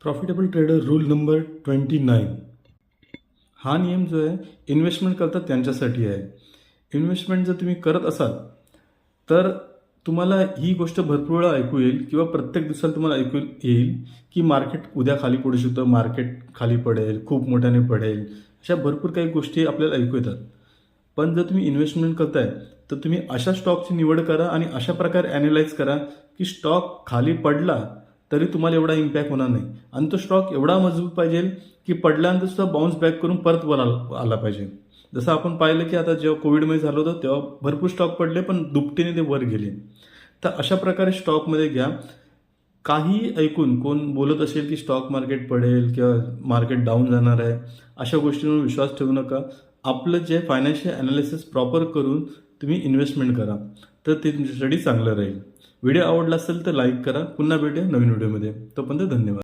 Profitable trader rule number 29. हा नियम जो आहे इन्व्हेस्टमेंट करतात त्यांच्यासाठी आहे. इन्व्हेस्टमेंट जर तुम्ही करत असाल तर तुम्हाला ही गोष्ट भरपूर वेळा ऐकू येईल किंवा प्रत्येक दिवसाला तुम्हाला ऐकू येईल की मार्केट उद्या खाली पडू शकतं, मार्केट खाली पडेल, खूप मोठ्याने पडेल, अशा भरपूर काही गोष्टी आपल्याला ऐकू येतात. पण जर तुम्ही इन्व्हेस्टमेंट करताय तर तुम्ही अशा स्टॉकची निवड करा आणि अशा प्रकारे ॲनालाइज करा की स्टॉक खाली पडला तरी तुम्हाला एवढा इम्पॅक्ट होणार नाही आणि तो स्टॉक एवढा मजबूत पाहिजे की पडल्यानंतर सुद्धा बाउन्स बॅक करून परत वर आला पाहिजे. जसं आपण पाहिलं की आता जेव्हा कोविडमध्ये झालं होतं तेव्हा भरपूर स्टॉक पडले पण दुपटीने ते वर गेले. तर अशा प्रकारे स्टॉकमध्ये घ्या. काही ऐकून कोण बोलत असेल की स्टॉक मार्केट पडेल किंवा मार्केट डाऊन जाणार आहे, अशा गोष्टींवर विश्वास ठेवू नका. आपलं जे फायनान्शियल ॲनालिसिस प्रॉपर करून तुम्ही इन्व्हेस्टमेंट करा, तर ते तुमच्यासाठी चांगलं राहील. व्हिडिओ आवडला असेल तर लाईक करा. पुन्हा भेटूया नवीन व्हिडिओमध्ये. तोपर्यंत धन्यवाद.